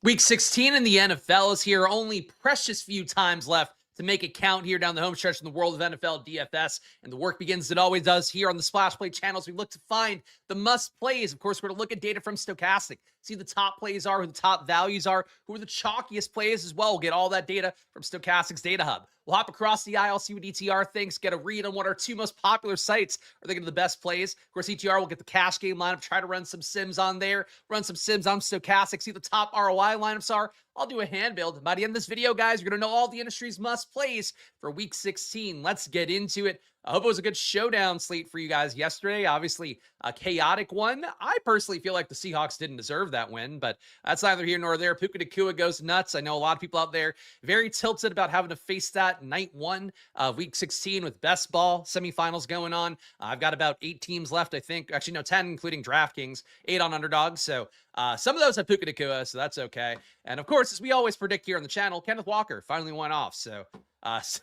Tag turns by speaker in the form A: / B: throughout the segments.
A: Week 16 in the NFL is here. Only precious few times left to make it count here down the home stretch in the world of NFL DFS. And the work begins, it always does, here on the Splash Play channels. We look to find the must plays. Of course, we're going to look at data from Stochastic, see the top plays are, who the top values are, who are the chalkiest plays as well. We'll get all that data from Stochastic's Data Hub. We'll hop across the aisle, see what ETR thinks, get a read on what our two most popular sites are thinking of the best plays. Of course, ETR will get the cash game lineup, try to run some sims on there, run some sims on Stochastic, see what the top ROI lineups are. I'll do a hand build. By the end of this video, guys, you're going to know all the industry's must plays for week 16. Let's get into it. I hope it was a good showdown slate for you guys yesterday. Obviously, a chaotic one. I personally feel like the Seahawks didn't deserve that win, but that's neither here nor there. Puka Nacua goes nuts. I know a lot of people out there very tilted about having to face that night one of week 16 with best ball semifinals going on. I've got about 8 teams left, I think. Actually, no, 10, including DraftKings, 8 on underdogs. So some of those have Puka Nacua, so that's okay. And of course, as we always predict here on the channel, Kenneth Walker finally went off. So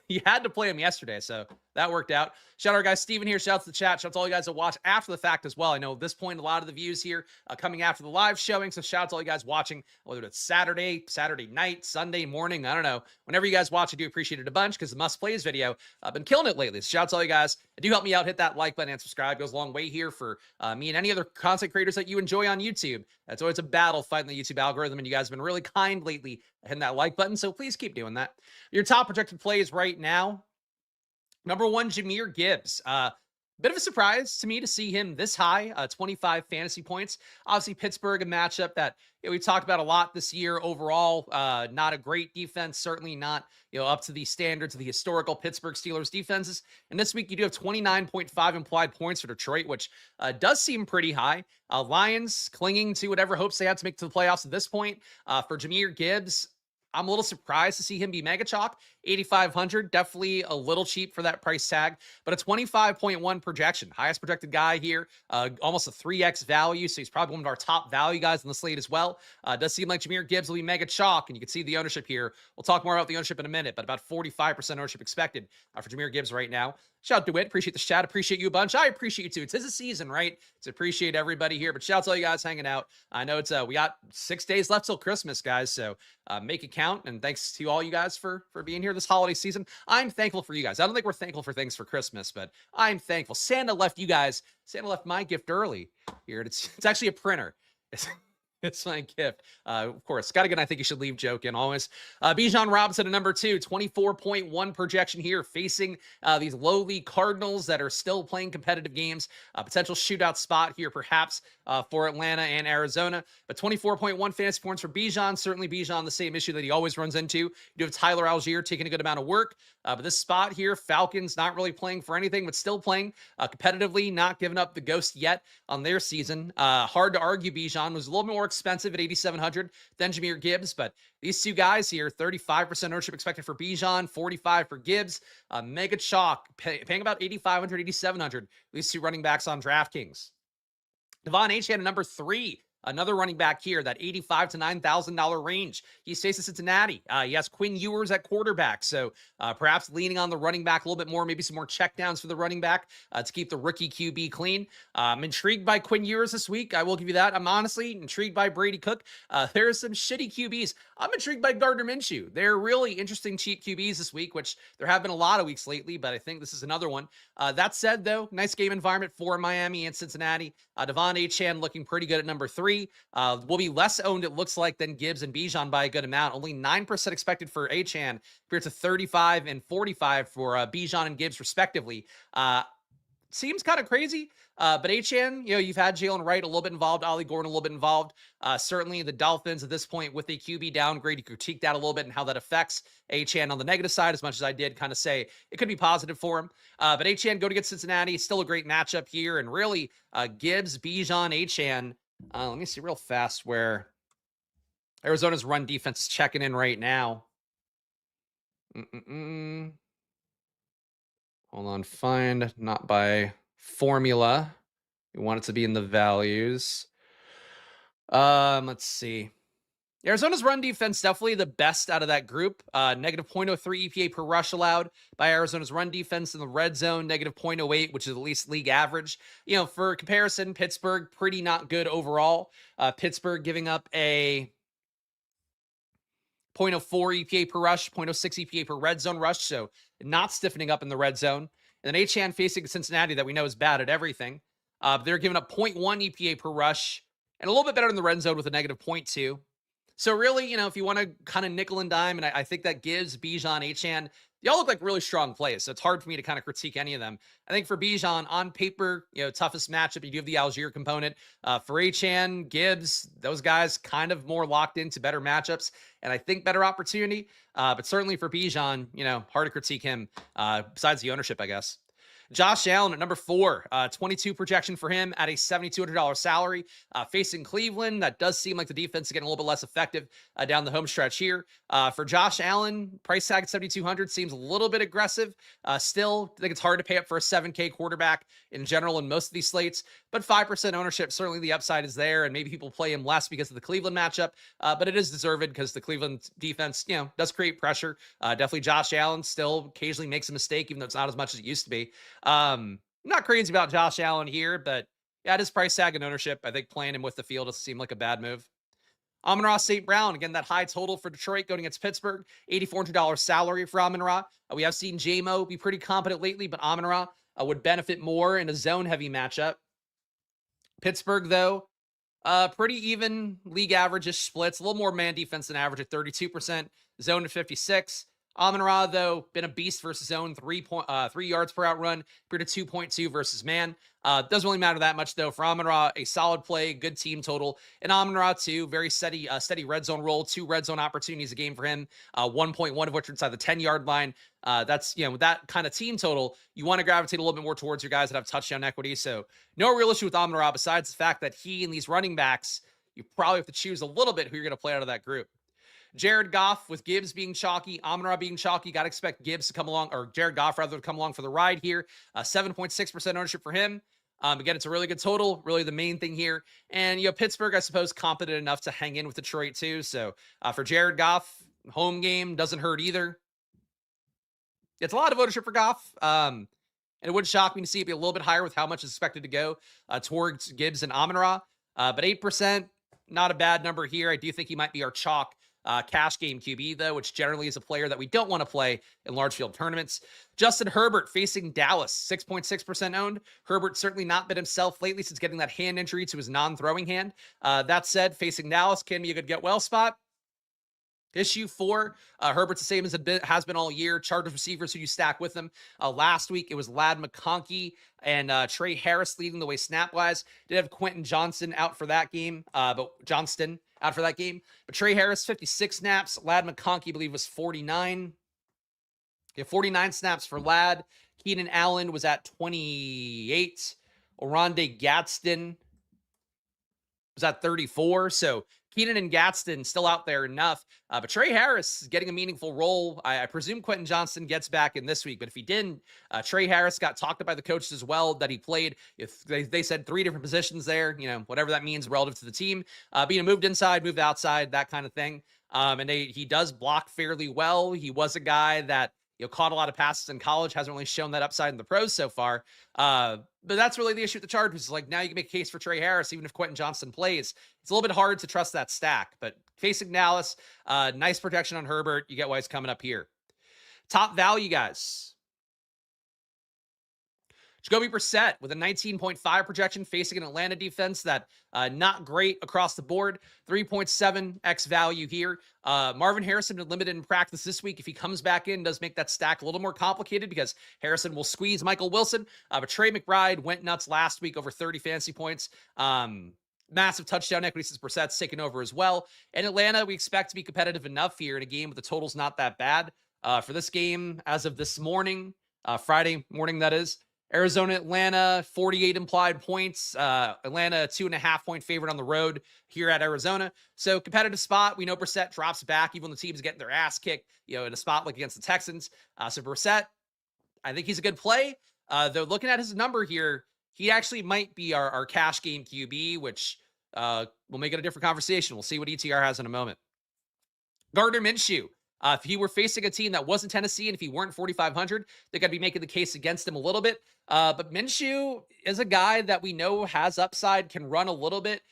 A: you had to play him yesterday, so that worked out. Shout out our guy Steven here. Shout out to the chat. Shout out to all you guys that watch after the fact as well. I know at this point, a lot of the views here coming after the live showing, so shout out to all you guys watching, whether it's Saturday night, Sunday morning, I don't know. Whenever you guys watch, I do appreciate it a bunch because the must plays video, I've been killing it lately. So shout out to all you guys. Do help me out. Hit that like button and subscribe. It goes a long way here for me and any other content creators that you enjoy on YouTube. That's always a battle fighting the YouTube algorithm, and you guys have been really kind lately hitting that like button, so please keep doing that. Your top projected plays right now. Number 1, Jahmyr Gibbs. Bit of a surprise to me to see him this high, 25 fantasy points. Obviously, Pittsburgh, a matchup that we've talked about a lot this year overall. Not a great defense, certainly not up to the standards of the historical Pittsburgh Steelers defenses. And this week, you do have 29.5 implied points for Detroit, which does seem pretty high. Lions clinging to whatever hopes they had to make to the playoffs at this point. For Jahmyr Gibbs, I'm a little surprised to see him be mega chalk. 8,500, definitely a little cheap for that price tag, but a 25.1 projection. Highest projected guy here, almost a 3x value, so he's probably one of our top value guys on the slate as well. Does seem like Jahmyr Gibbs will be mega chalk, and you can see the ownership here. We'll talk more about the ownership in a minute, but about 45% ownership expected for Jahmyr Gibbs right now. Shout out to Wit. Appreciate the chat. Appreciate you a bunch. I appreciate you too. It's his season, right? To appreciate everybody here. But shout out to all you guys hanging out. I know it's we got 6 days left till Christmas, guys. So make it count. And thanks to all you guys for being here this holiday season. I'm thankful for you guys. I don't think we're thankful for things for Christmas, but I'm thankful. Santa left my gift early here. It's actually a printer. It's my gift. Of course, got a good I think you should leave joke in always. Bijan Robinson at number 2, 24.1 projection here, facing these lowly Cardinals that are still playing competitive games. Potential shootout spot here, perhaps, for Atlanta and Arizona. But 24.1 fantasy points for Bijan. Certainly Bijan, the same issue that he always runs into. You do have Tyler Algier taking a good amount of work. But this spot here, Falcons not really playing for anything, but still playing competitively, not giving up the ghost yet on their season. Hard to argue Bijan was a little bit more expensive at 8,700 than Jahmyr Gibbs, but these two guys here, 35% ownership expected for Bijan, 45 for Gibbs, mega chalk, paying about 8,500, 8,700. These two running backs on DraftKings. Devon Achane at number 3. Another running back here, that $85,000 to $9,000 range. He stays in Cincinnati. He has Quinn Ewers at quarterback, so perhaps leaning on the running back a little bit more, maybe some more checkdowns for the running back to keep the rookie QB clean. I'm intrigued by Quinn Ewers this week. I will give you that. I'm honestly intrigued by Brady Cook. There are some shitty QBs. I'm intrigued by Gardner Minshew. They're really interesting cheap QBs this week, which there have been a lot of weeks lately, but I think this is another one. That said, though, nice game environment for Miami and Cincinnati. Devon Achane looking pretty good at number 3. Will be less owned, it looks like, than Gibbs and Bijan by a good amount. Only 9% expected for Achane compared to 35 and 45 for Bijan and Gibbs, respectively. Seems kind of crazy, but Achane, you've had Jalen Wright a little bit involved, Ollie Gordon a little bit involved. Certainly the Dolphins at this point with a QB downgrade, you critique that a little bit and how that affects Achane on the negative side, as much as I did kind of say it could be positive for him. But Achane go to get Cincinnati, still a great matchup here, and really Gibbs, Bijan, Achane. Let me see real fast where Arizona's run defense is checking in right now. Hold on, find not by formula. We want it to be in the values. Let's see. Arizona's run defense definitely the best out of that group. Negative 0.03 EPA per rush allowed by Arizona's run defense in the red zone. Negative 0.08, which is at least league average. For comparison, Pittsburgh, pretty not good overall. Pittsburgh giving up a 0.04 EPA per rush, 0.06 EPA per red zone rush, so not stiffening up in the red zone. And then Achane facing Cincinnati that we know is bad at everything. They're giving up 0.1 EPA per rush and a little bit better in the red zone with a negative 0.2. So really, if you want to kind of nickel and dime, and I think that gives Bijan, Achane, they all look like really strong plays. So it's hard for me to kind of critique any of them. I think for Bijan, on paper, toughest matchup, you do have the Algier component. For Achane, Gibbs, those guys kind of more locked into better matchups, and I think better opportunity. But certainly for Bijan, hard to critique him, besides the ownership, I guess. Josh Allen at number 4, 22 projection for him at a $7,200 salary. Facing Cleveland, that does seem like the defense is getting a little bit less effective down the home stretch here. For Josh Allen, price tag at $7,200 seems a little bit aggressive. Still, I think it's hard to pay up for a $7K quarterback in general in most of these slates, but 5% ownership, certainly the upside is there, and maybe people play him less because of the Cleveland matchup, but it is deserved because the Cleveland defense, does create pressure. Definitely Josh Allen still occasionally makes a mistake, even though it's not as much as it used to be. Not crazy about Josh Allen here, but yeah, it is price tag and ownership. I think playing him with the field doesn't seem like a bad move. Amon-Ra St. Brown, again, that high total for Detroit going against Pittsburgh, $8,400 salary for Amon-Ra. We have seen J-Mo be pretty competent lately, but Amon-Ra would benefit more in a zone-heavy matchup. Pittsburgh, though, pretty even league averages splits, a little more man defense than average at 32%, zone at 56%. Amon-Ra, though, been a beast versus zone, 3 yards per out run, compared to 2.2 versus man. Doesn't really matter that much, though. For Amon-Ra, a solid play, good team total. And Amon-Ra, too, very steady red zone roll, 2 red zone opportunities a game for him, 1.1 of which are inside the 10-yard line. That's, with that kind of team total, you want to gravitate a little bit more towards your guys that have touchdown equity. So no real issue with Amon-Ra besides the fact that he and these running backs, you probably have to choose a little bit who you're going to play out of that group. Jared Goff, with Gibbs being chalky, Amon-Ra being chalky, got to expect Gibbs to come along, or Jared Goff rather, to come along for the ride here. 7.6% ownership for him. Again, it's a really good total, really the main thing here. And, Pittsburgh, I suppose, competent enough to hang in with Detroit too. So for Jared Goff, home game doesn't hurt either. It's a lot of ownership for Goff. And it wouldn't shock me to see it be a little bit higher with how much is expected to go towards Gibbs and Amon-Ra. But 8%, not a bad number here. I do think he might be our chalk cash game QB, though, which generally is a player that we don't want to play in large field tournaments. Justin Herbert facing Dallas, 6.6% owned. Herbert certainly not been himself lately since getting that hand injury to his non-throwing hand. That said, facing Dallas can be a good get-well spot. Issue 4, Herbert's the same as it has been all year. Chargers receivers who you stack with him. Last week, it was Ladd McConkey and Trey Harris leading the way snap-wise. Did have Quentin Johnston out for that game, but Trey Harris, 56 snaps. Ladd McConkey, I believe, was 49. Yeah, 49 snaps for Ladd. Keenan Allen was at 28. Oronde Gadsden was at 34. So Keenan and Gadsden still out there enough. But Trey Harris is getting a meaningful role. I presume Quentin Johnston gets back in this week, but if he didn't, Trey Harris got talked to by the coaches as well that he played. If they said 3 different positions there, whatever that means relative to the team, being moved inside, moved outside, that kind of thing. And he does block fairly well. He was a guy that caught a lot of passes in college, hasn't really shown that upside in the pros so far. But that's really the issue with the Chargers. Like, now you can make a case for Trey Harris, even if Quentin Johnston plays. It's a little bit hard to trust that stack, but facing Dallas, nice protection on Herbert. You get why he's coming up here. Top value, guys. Jacoby Brissett with a 19.5 projection facing an Atlanta defense that not great across the board. 3.7x value here. Marvin Harrison been limited in practice this week. If he comes back in, does make that stack a little more complicated because Harrison will squeeze Michael Wilson. But Trey McBride went nuts last week, over 30 fantasy points. Massive touchdown equity since Brissett's taken over as well. And Atlanta, we expect to be competitive enough here in a game with the totals not that bad. For this game, as of this morning, Friday morning, that is, Arizona, Atlanta, 48 implied points. Atlanta, 2.5 point favorite on the road here at Arizona. So competitive spot. We know Brissett drops back even when the team's getting their ass kicked, in a spot like against the Texans. So Brissett, I think he's a good play. Though looking at his number here, he actually might be our cash game QB, which will make it a different conversation. We'll see what ETR has in a moment. Gardner Minshew. If he were facing a team that wasn't Tennessee and if he weren't 4,500, they got to be making the case against him a little bit. But Minshew is a guy that we know has upside, can run a little bit.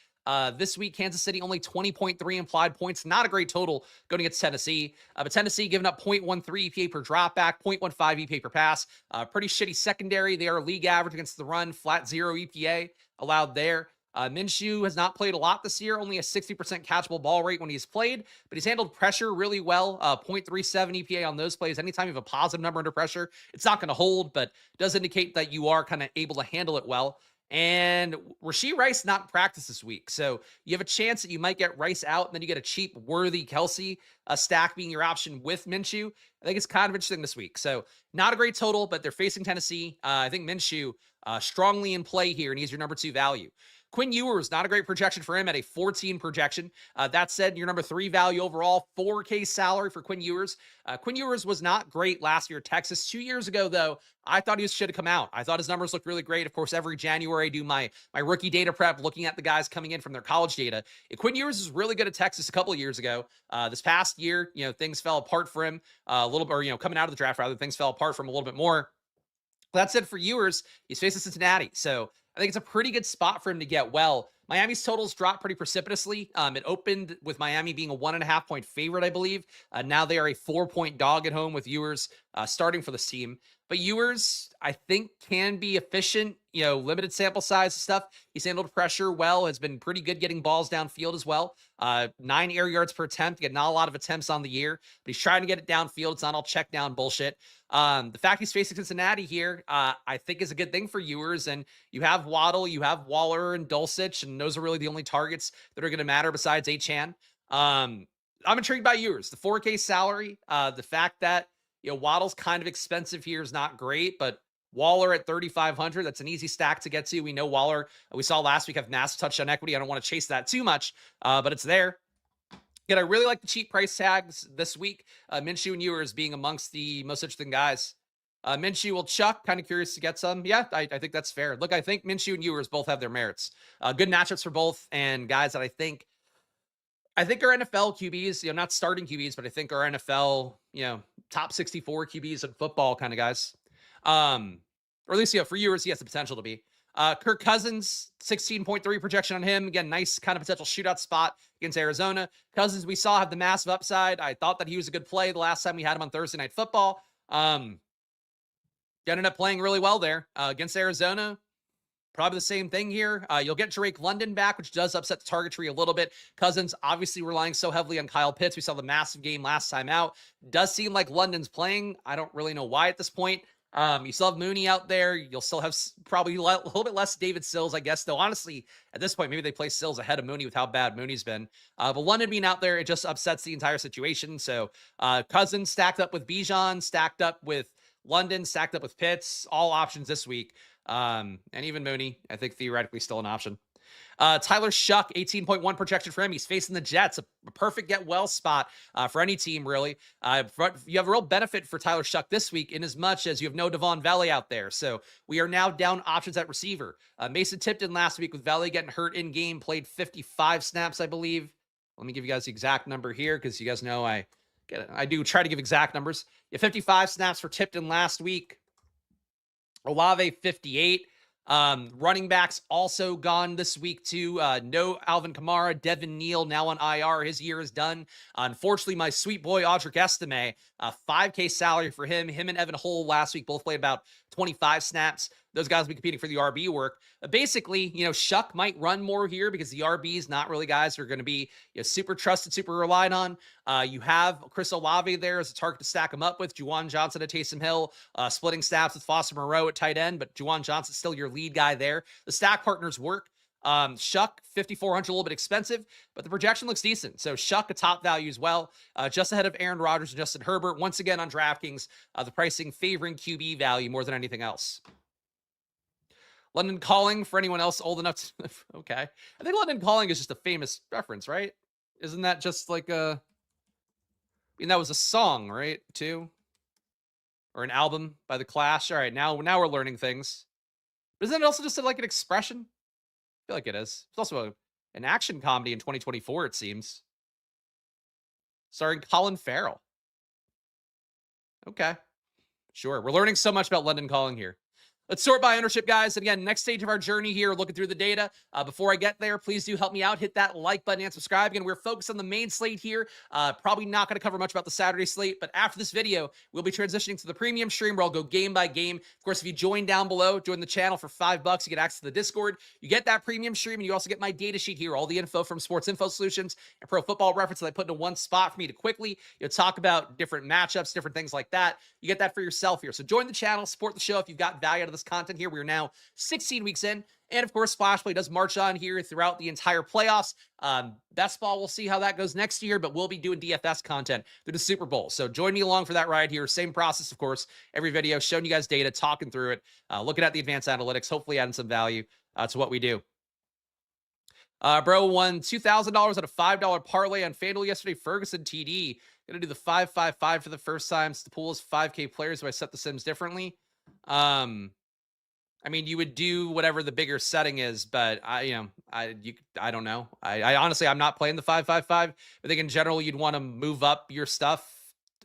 A: This week, Kansas City only 20.3 implied points. Not a great total going against Tennessee. But Tennessee giving up 0.13 EPA per dropback, 0.15 EPA per pass. Pretty shitty secondary. They are league average against the run, flat 0 EPA allowed there. Minshew has not played a lot this year, only a 60% catchable ball rate when he's played, but he's handled pressure really well. 0.37 EPA on those plays. Anytime you have a positive number under pressure, it's not going to hold, but does indicate that you are kind of able to handle it well. And Rashee Rice not in practice this week. So you have a chance that you might get Rice out, and then you get a cheap, worthy Kelsey stack being your option with Minshew. I think it's kind of interesting this week. So not a great total, but they're facing Tennessee. I think Minshew strongly in play here, and he's your number 2 value. Quinn Ewers, not a great projection for him at a 14 projection. That said, your number 3 value overall, 4K salary for Quinn Ewers. Quinn Ewers was not great last year at Texas. 2 years ago, though, I thought he should have come out. I thought his numbers looked really great. Of course, every January I do my rookie data prep, looking at the guys coming in from their college data. Quinn Ewers was really good at Texas a couple of years ago. This past year, things fell apart for him a little bit, or, coming out of the draft, rather, things fell apart for him a little bit more. That said, for Ewers, he's facing Cincinnati. So I think it's a pretty good spot for him to get well. Miami's totals dropped pretty precipitously. It opened with Miami being a 1.5 point favorite, I believe. Now they are a 4-point dog at home with Ewers starting for this team. But Ewers, I think, can be efficient, limited sample size stuff. He's handled pressure well, has been pretty good getting balls downfield as well. 9 air yards per attempt. Again, not a lot of attempts on the year, but he's trying to get it downfield. It's not all check down bullshit. The fact he's facing Cincinnati here, I think is a good thing for Ewers. And you have Waddle, you have Waller and Dulcich, and those are really the only targets that are going to matter besides Achane. I'm intrigued by Ewers. The 4K salary, the fact that, Waddle's kind of expensive here is not great, but Waller at 3,500, that's an easy stack to get to. We know Waller, we saw last week, have massive touchdown equity. I don't want to chase that too much, but it's there. Again, I really like the cheap price tags this week. Minshew and Ewers being amongst the most interesting guys. Minshew will chuck. Kind of curious to get some. Yeah, I think that's fair. Look, I think Minshew and Ewers both have their merits. Good matchups for both, and guys that I think are NFL QBs, not starting QBs, but I think are NFL, top 64 QBs in football kind of guys. Or at least, for Ewers, he has the potential to be. Kirk Cousins, 16.3 projection on him. Again, nice kind of potential shootout spot against Arizona. Cousins, we saw have the massive upside. I thought that he was a good play the last time we had him on Thursday Night Football. Ended up playing really well there against Arizona. Probably the same thing here. You'll get Drake London back, which does upset the target tree a little bit. Cousins obviously relying so heavily on Kyle Pitts. We saw the massive game last time out. Does seem like London's playing. I don't really know why at this point. You still have Mooney out there. You'll still have probably a little bit less David Sills, I guess. Though, honestly, at this point, maybe they play Sills ahead of Mooney with how bad Mooney's been. But London being out there, it just upsets the entire situation. So Cousins stacked up with Bijan, stacked up with London, stacked up with Pitts. All options this week. And even Mooney, I think theoretically still an option. Tyler Shuck, 18.1 projection for him. He's facing the Jets, a perfect get well spot for any team, really. You have a real benefit for Tyler Shuck this week in as much as you have no Devon Valley out there. So we are now down options at receiver. Mason Tipton last week with Valley getting hurt in game, played 55 snaps, I believe. Let me give you guys the exact number here because you guys know I do try to give exact numbers. You have 55 snaps for Tipton last week. Olave 58. Running backs also gone this week too. No Alvin Kamara, Devin Neal now on IR. His year is done. Unfortunately, my sweet boy Audric Estime, 5K salary for him. Him and Evan Hull last week both played about 25 snaps. Those guys will be competing for the RB work. Basically, Shuck might run more here because the RBs not really guys who are going to be super trusted, super relied on. You have Chris Olave there as a target to stack him up with. Juwan Johnson at Taysom Hill, splitting snaps with Foster Moreau at tight end, but Juwan Johnson's still your lead guy there. The stack partners work. Shuck, 5,400, a little bit expensive, but the projection looks decent. So Shuck, a top value as well, just ahead of Aaron Rodgers and Justin Herbert. Once again on DraftKings, the pricing favoring QB value more than anything else. London Calling, for anyone else old enough to... Okay. I think London Calling is just a famous reference, right? Isn't that just like that was a song, right, too? Or an album by The Clash? All right, now we're learning things. But isn't it also just like an expression? I feel like it is. It's also an action comedy in 2024, it seems. Starring Colin Farrell. Okay. Sure. We're learning so much about London Calling here. Let's sort by ownership, guys. And again, next stage of our journey here, looking through the data. Before I get there, please do help me out. Hit that like button and subscribe. Again, we're focused on the main slate here. Probably not going to cover much about the Saturday slate, but after this video, we'll be transitioning to the premium stream where I'll go game by game. Of course, if you join down below, join the channel for $5, you get access to the Discord. You get that premium stream, and you also get my data sheet here, all the info from Sports Info Solutions and Pro Football Reference that I put into one spot for me to quickly talk about different matchups, different things like that. You get that for yourself here. So join the channel, support the show if you've got value out of this content here. We're now 16 weeks in. And of course, Splash Play does march on here throughout the entire playoffs. Best ball, we'll see how that goes next year, but we'll be doing DFS content through the Super Bowl. So join me along for that ride here. Same process, of course, every video, showing you guys data, talking through it, looking at the advanced analytics, hopefully adding some value to what we do. Bro won $2,000 at a $5 parlay on FanDuel yesterday. Ferguson TD. Gonna do the 5-5-5 for the first time. So the pool is 5K players. So I set the sims differently. I mean, you would do whatever the bigger setting is, but I don't know. I honestly, I'm not playing the 5-5-5. I think in general, you'd want to move up your stuff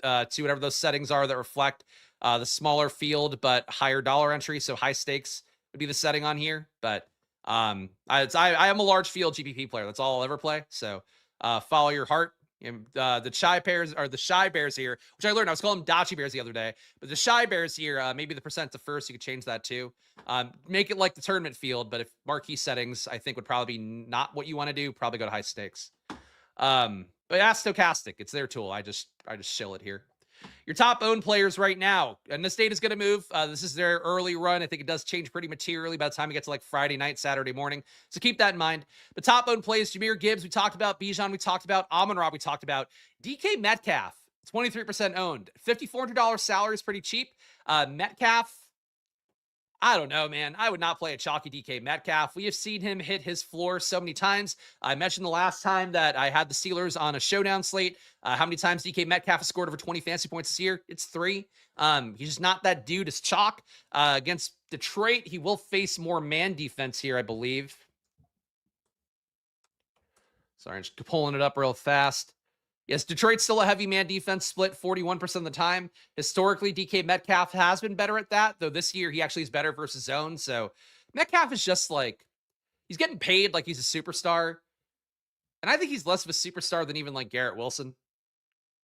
A: to whatever those settings are that reflect the smaller field but higher dollar entry. So high stakes would be the setting on here. But I am a large field GPP player. That's all I'll ever play. So follow your heart. The Shy Bears are the Shy Bears here, which I learned. I was calling them Dachi Bears the other day, but the Shy Bears here, maybe the percent to first, you could change that too. Make it like the tournament field, but if marquee settings, I think would probably be not what you want to do. Probably go to high stakes. But ask Stochastic. It's their tool. I just shill it here. Your top owned players right now, and this data is going to move. This is their early run. I think it does change pretty materially by the time we get to like Friday night, Saturday morning. So keep that in mind. The top owned plays, Jahmyr Gibbs, we talked about. Bijan, we talked about. Amon-Ra, we talked about. DK Metcalf, 23% owned. $5,400 salary is pretty cheap. Metcalf, I don't know, man. I would not play a chalky DK Metcalf. We have seen him hit his floor so many times. I mentioned the last time that I had the Steelers on a showdown slate. How many times DK Metcalf has scored over 20 fantasy points this year? It's 3. He's just not that dude. It's chalk. Against Detroit, he will face more man defense here, I believe. Sorry, I'm just pulling it up real fast. Yes, Detroit's still a heavy man defense split 41% of the time. Historically, DK Metcalf has been better at that, though this year he actually is better versus zone. So Metcalf is just like, he's getting paid like he's a superstar. And I think he's less of a superstar than even like Garrett Wilson.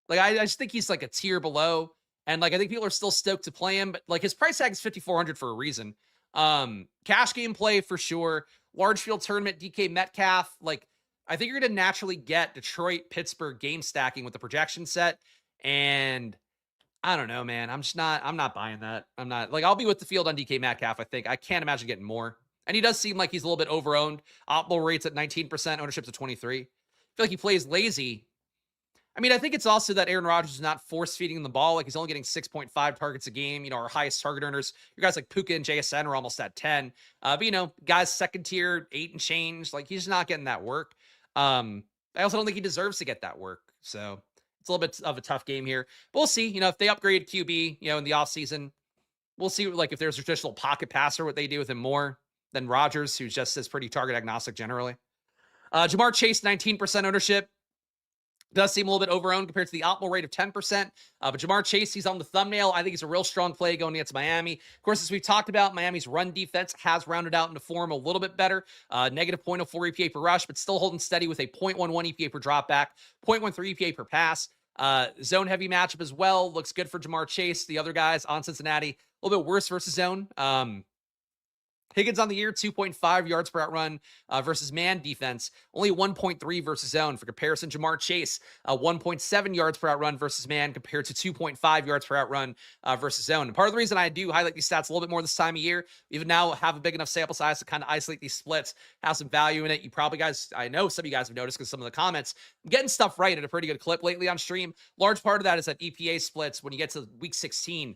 A: Like, I just think he's like a tier below. And like, I think people are still stoked to play him, but like his price tag is $5,400 for a reason. Cash game play for sure. Large field tournament, DK Metcalf, like, I think you're going to naturally get Detroit, Pittsburgh game stacking with the projection set. And I don't know, man. I'm not buying that. I'm not like, I'll be with the field on DK Metcalf. I think I can't imagine getting more. And he does seem like he's a little bit over owned. Optimal rates at 19%, ownership's at 23. I feel like he plays lazy. I mean, I think it's also that Aaron Rodgers is not force feeding the ball. Like he's only getting 6.5 targets a game. You know, our highest target earners, your guys like Puka and JSN are almost at 10. But you know, guys second tier, 8 and change. Like he's not getting that work. I also don't think he deserves to get that work. So it's a little bit of a tough game here. But we'll see, you know, if they upgrade QB, you know, in the offseason, we'll see like if there's a traditional pocket passer, what they do with him more than Rodgers, who just is pretty target agnostic generally. Jamar Chase, 19% ownership. Does seem a little bit over-owned compared to the optimal rate of 10%. But Jamar Chase, he's on the thumbnail. I think he's a real strong play going against Miami. Of course, as we've talked about, Miami's run defense has rounded out into form a little bit better. Negative 0.04 EPA per rush, but still holding steady with a 0.11 EPA per dropback, 0.13 EPA per pass. Zone heavy matchup as well. Looks good for Jamar Chase. The other guys on Cincinnati, a little bit worse versus zone. Higgins on the year, 2.5 yards per out run versus man defense, only 1.3 versus zone. For comparison, Jamar Chase, 1.7 yards per out run versus man compared to 2.5 yards per out run versus zone. And part of the reason I do highlight these stats a little bit more this time of year, even now have a big enough sample size to kind of isolate these splits, have some value in it. You probably guys, I know some of you guys have noticed because some of the comments, I'm getting stuff right at a pretty good clip lately on stream. Large part of that is that EPA splits, when you get to week 16,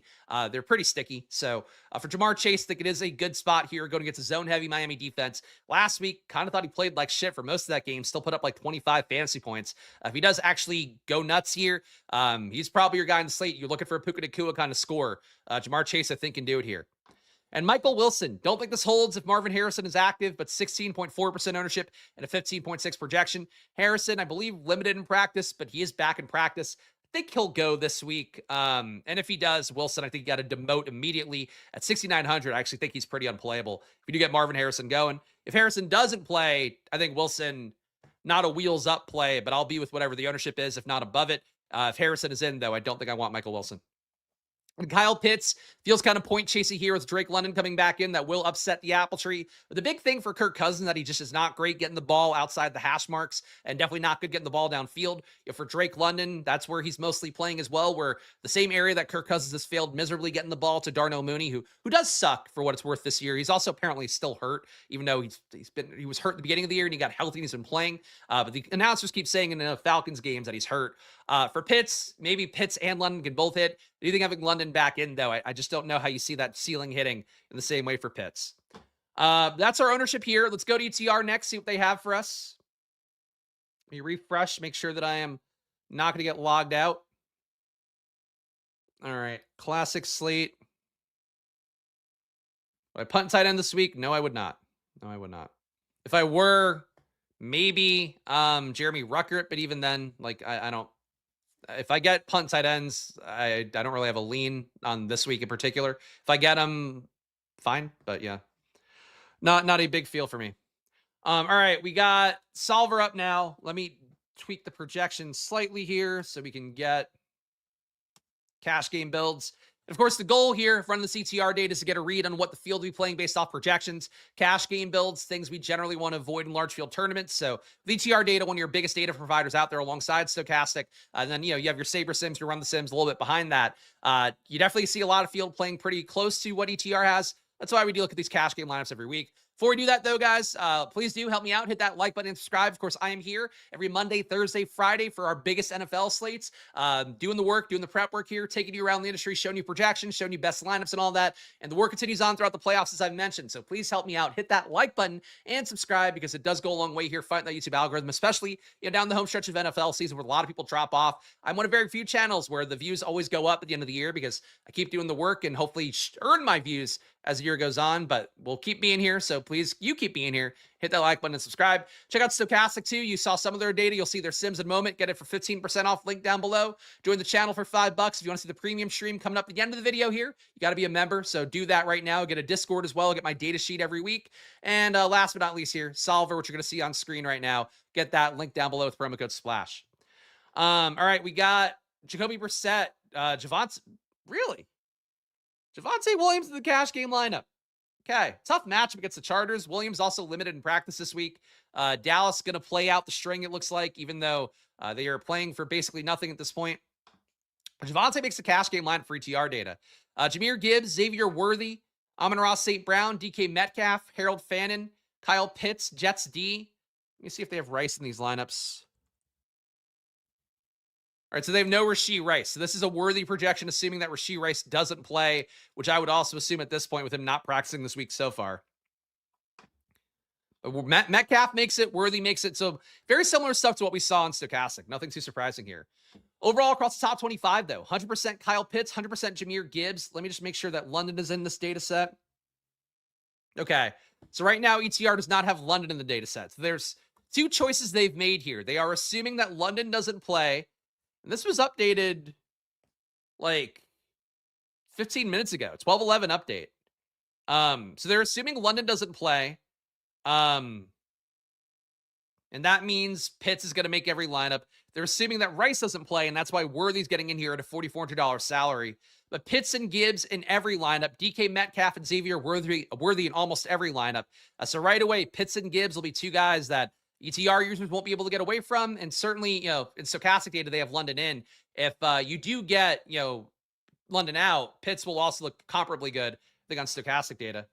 A: they're pretty sticky. So for Jamar Chase, I think it is a good spot here going against a zone-heavy Miami defense. Last week, kind of thought he played like shit for most of that game, still put up like 25 fantasy points. If he does actually go nuts here, he's probably your guy in the slate. You're looking for a Puka Nacua kind of score. Jamar Chase, I think, can do it here. And Michael Wilson, don't think this holds if Marvin Harrison is active, but 16.4% ownership and a 15.6 projection. Harrison, I believe, limited in practice, but he is back in practice. think he'll go this week. And if he does, Wilson, I think you got to demote immediately at 6,900. I actually think he's pretty unplayable. If you do get Marvin Harrison going, if Harrison doesn't play, I think Wilson, not a wheels up play, but I'll be with whatever the ownership is, if not above it. If Harrison is in, though, I don't think I want Michael Wilson. And Kyle Pitts feels kind of point chasey here with Drake London coming back in. That will upset the apple tree. But the big thing for Kirk Cousins that he just is not great getting the ball outside the hash marks and definitely not good getting the ball downfield. For Drake London, that's where he's mostly playing as well, where the same area that Kirk Cousins has failed miserably getting the ball to Darnell Mooney, who does suck for what it's worth this year. He's also apparently still hurt, even though he was hurt at the beginning of the year and he got healthy and he's been playing. But the announcers keep saying in the Falcons games that he's hurt. For Pitts, maybe Pitts and London can both hit. Do you think having London back in, though, I just don't know how you see that ceiling hitting in the same way for Pitts. That's our ownership here. Let's go to ETR next, see what they have for us. Let me refresh, make sure that I am not going to get logged out. All right, classic slate. Would I punt tight end this week? No, I would not. No, I would not. If I were, maybe Jeremy Ruckert, but even then, like, I don't. If I get punt tight ends, I don't really have a lean on this week in particular. If I get them, fine. But yeah, not a big feel for me. All right, we got Solver up now. Let me tweak the projection slightly here so we can get cash game builds. And of course, the goal here, running the CTR data, is to get a read on what the field will be playing based off projections, cash game builds, things we generally want to avoid in large field tournaments. So the ETR data, one of your biggest data providers out there alongside Stochastic. And then, you have your Sabre Sims, your Run the Sims a little bit behind that. You definitely see a lot of field playing pretty close to what ETR has. That's why we do look at these cash game lineups every week. Before we do that, though, guys, please do help me out. Hit that like button and subscribe. Of course, I am here every Monday, Thursday, Friday for our biggest NFL slates. Doing the work, doing the prep work here, taking you around the industry, showing you projections, showing you best lineups and all that. And the work continues on throughout the playoffs, as I've mentioned. So please help me out. Hit that like button and subscribe because it does go a long way here fighting that YouTube algorithm, especially down the home stretch of NFL season where a lot of people drop off. I'm one of very few channels where the views always go up at the end of the year because I keep doing the work and hopefully earn my views as the year goes on, but we'll keep being here. So please, you keep being here. Hit that like button and subscribe. Check out Stochastic too. You saw some of their data. You'll see their Sims in a moment. Get it for 15% off. Link down below. Join the channel for $5. If you want to see the premium stream coming up at the end of the video here, you got to be a member. So do that right now. Get a Discord as well. Get my data sheet every week. And last but not least here, Solver, which you're going to see on screen right now. Get that link down below with promo code SPLASH. All right, we got Jacoby Brissett, Javonte. Really? Javonte Williams in the cash game lineup. Okay, tough matchup against the Chargers. Williams also limited in practice this week. Dallas going to play out the string, it looks like, even though they are playing for basically nothing at this point. Javonte makes the cash game line for ETR data. Jahmyr Gibbs, Xavier Worthy, Amon-Ra St. Brown, DK Metcalf, Harold Fannin, Kyle Pitts, Jets D. Let me see if they have Rice in these lineups. All right, so they have no Rashee Rice. So this is a worthy projection, assuming that Rashee Rice doesn't play, which I would also assume at this point with him not practicing this week so far. Metcalf makes it, Worthy makes it. So very similar stuff to what we saw in Stochastic. Nothing too surprising here. Overall, across the top 25, though, 100% Kyle Pitts, 100% Jahmyr Gibbs. Let me just make sure that London is in this data set. Okay, so right now, ETR does not have London in the data set. So there's two choices they've made here. They are assuming that London doesn't play. And this was updated like 15 minutes ago, 12:11 update. So they're assuming London doesn't play. And that means Pitts is going to make every lineup. They're assuming that Rice doesn't play, and that's why Worthy's getting in here at a $4,400 salary. But Pitts and Gibbs in every lineup. DK Metcalf and Xavier Worthy in almost every lineup. So right away, Pitts and Gibbs will be two guys that ETR users won't be able to get away from. And certainly, in Stochastic data, they have London in. If you do get, London out, Pitts will also look comparably good, I think, on Stochastic data.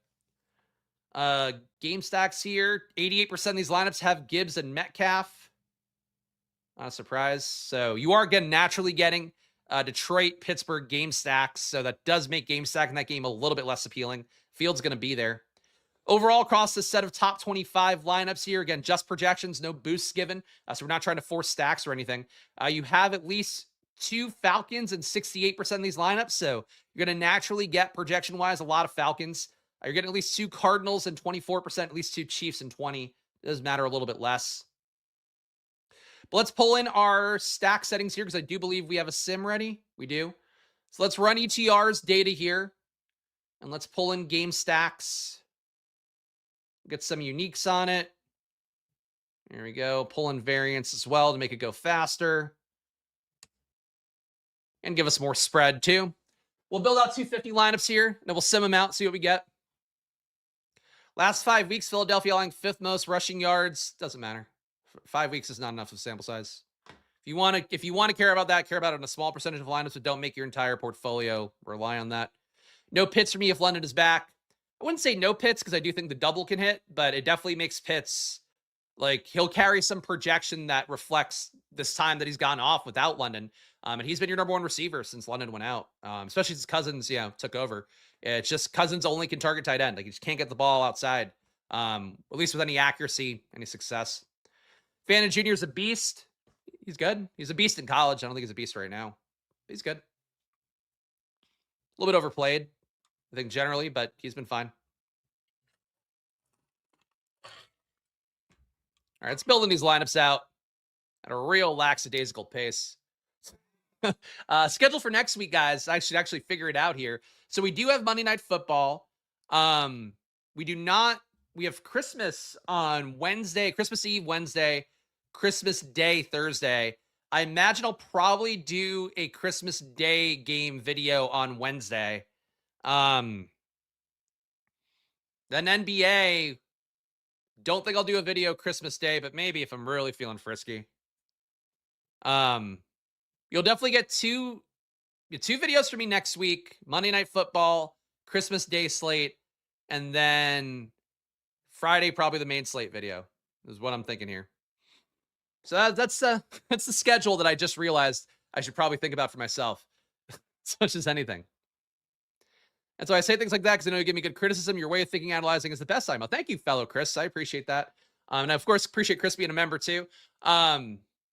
A: Game stacks here. 88% of these lineups have Gibbs and Metcalf. Not a surprise. So you are naturally getting Detroit, Pittsburgh game stacks. So that does make game stacking that game a little bit less appealing. Field's going to be there. Overall, across this set of top 25 lineups here, again, just projections, no boosts given. So we're not trying to force stacks or anything. You have at least 2 Falcons in 68% of these lineups. So you're going to naturally get, projection-wise, a lot of Falcons. You're getting at least 2 Cardinals in 24%, at least 2 Chiefs in 20%. It does matter a little bit less. But let's pull in our stack settings here because I do believe we have a sim ready. We do. So let's run ETR's data here. And let's pull in game stacks. Get some uniques on it. There we go. Pull in variance as well to make it go faster. And give us more spread too. We'll build out 250 lineups here. Then we'll sim them out, see what we get. Last 5 weeks, Philadelphia allowing 5th most rushing yards. Doesn't matter. 5 weeks is not enough of sample size. If you want to care about that, care about it on a small percentage of lineups, but don't make your entire portfolio rely on that. No pits for me if London is back. I wouldn't say no pits because I do think the double can hit, but it definitely makes pits. Like, he'll carry some projection that reflects this time that he's gone off without London. And he's been your number 1 receiver since London went out, especially since Cousins, took over. It's just Cousins only can target tight end. Like, he just can't get the ball outside, at least with any accuracy, any success. Fannin Jr. is a beast. He's good. He's a beast in college. I don't think he's a beast right now. He's good. A little bit overplayed, I think, generally, but he's been fine. All right, let's building these lineups out at a real lackadaisical pace. Schedule for next week, guys. I should actually figure it out here. So we do have Monday Night Football. We have Christmas on Wednesday, Christmas Eve Wednesday, Christmas Day Thursday. I imagine I'll probably do a Christmas Day game video on Wednesday. Then NBA, don't think I'll do a video Christmas Day, but maybe if I'm really feeling frisky. You'll definitely get two videos from me next week. Monday Night Football, Christmas Day slate, and then Friday probably the main slate video is what I'm thinking here. So that's the schedule that I just realized I should probably think about for myself, as much as anything. And so I say things like that because I know you give me good criticism. Your way of thinking, analyzing is the best. Well, thank you, fellow Chris. I appreciate that. And I, of course, appreciate Chris being a member too.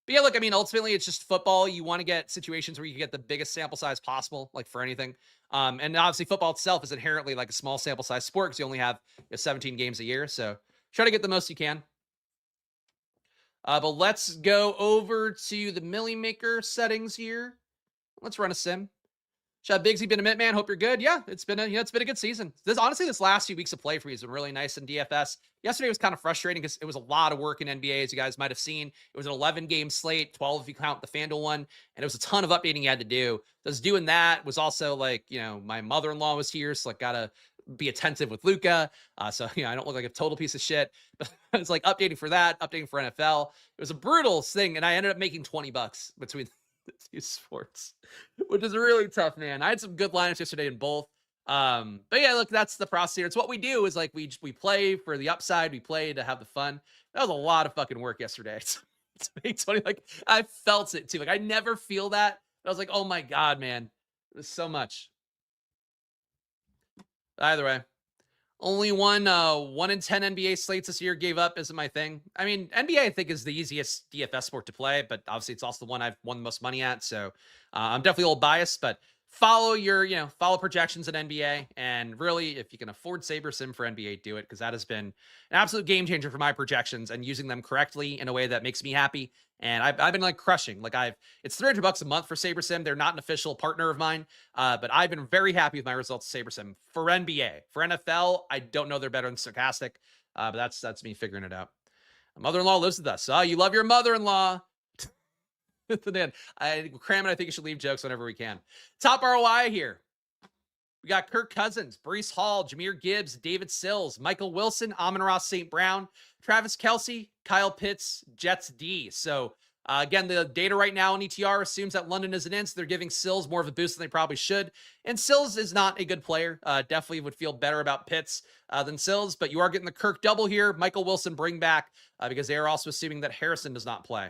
A: But yeah, look, I mean, ultimately, it's just football. You want to get situations where you can get the biggest sample size possible, like for anything. And obviously, football itself is inherently like a small sample size sport because you only have 17 games a year. So try to get the most you can. But let's go over to the Millie Maker settings here. Let's run a sim. Shout out Biggsy, been a man. Hope you're good. Yeah, it's been a good season. This last few weeks of play for me has been really nice in DFS. Yesterday was kind of frustrating because it was a lot of work in NBA, as you guys might have seen. It was an 11-game slate, 12 if you count the FanDuel one, and it was a ton of updating you had to do. So I was doing that. Was also like, my mother-in-law was here, so like gotta be attentive with Luca. So I don't look like a total piece of shit. But it's like updating for that, updating for NFL. It was a brutal thing, and I ended up making $20 between the two sports, which is really tough, man. I had some good lineups yesterday in both. But yeah, look, that's the process here. It's what we do is like we play for the upside, we play to have the fun. That was a lot of fucking work yesterday. To make 20, like I felt it too. Like I never feel that. I was like, oh my God, man. It was so much. Either way. Only one in 10 NBA slates this year gave up isn't my thing. I mean, NBA I think is the easiest DFS sport to play, but obviously it's also the one I've won the most money at. So I'm definitely a little biased, but follow follow projections at NBA. And really, if you can afford Saber Sim for NBA, do it, because that has been an absolute game changer for my projections and using them correctly in a way that makes me happy. And I've been like crushing. Like it's $300 a month for Saber Sim. They're not an official partner of mine, but I've been very happy with my results of Saber Sim for NBA. For NFL, I don't know they're better than Stochastic, but that's me figuring it out. My mother-in-law lives with us. Oh, you love your mother-in-law. Cram it. I think you should leave jokes whenever we can. Top ROI here. We got Kirk Cousins, Breece Hall, Jahmyr Gibbs, David Sills, Michael Wilson, Amon-Ra St. Brown, Travis Kelce, Kyle Pitts, Jets D. So again, the data right now in ETR assumes that London is an in, so they're giving Sills more of a boost than they probably should. And Sills is not a good player. Definitely would feel better about Pitts than Sills, but you are getting the Kirk double here. Michael Wilson bring back because they are also assuming that Harrison does not play.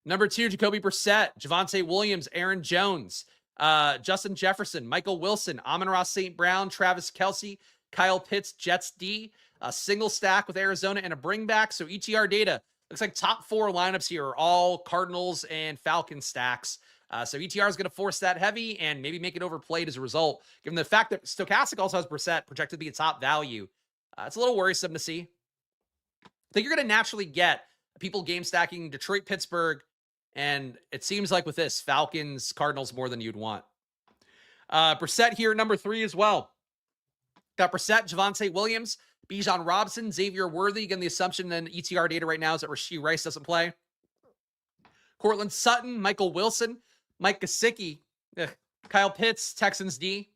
A: Number 2, Jacoby Brissett, Javonte Williams, Aaron Jones, Justin Jefferson, Michael Wilson, Amon-Ra St. Brown, Travis Kelce, Kyle Pitts, Jets D, a single stack with Arizona and a bring back. So ETR data looks like top 4 lineups here are all Cardinals and Falcons stacks. So ETR is going to force that heavy and maybe make it overplayed as a result, given the fact that Stochastic also has Brissett projected to be a top value. It's a little worrisome to see. I think you're going to naturally get People game stacking Detroit, Pittsburgh, and it seems like with this, Falcons, Cardinals more than you'd want. Brissett here, number 3 as well. Got Brissett, Javonte Williams, Bijan Robson, Xavier Worthy. Again, the assumption in ETR data right now is that Rashee Rice doesn't play. Cortland Sutton, Michael Wilson, Mike Gesicki, Kyle Pitts, Texans D.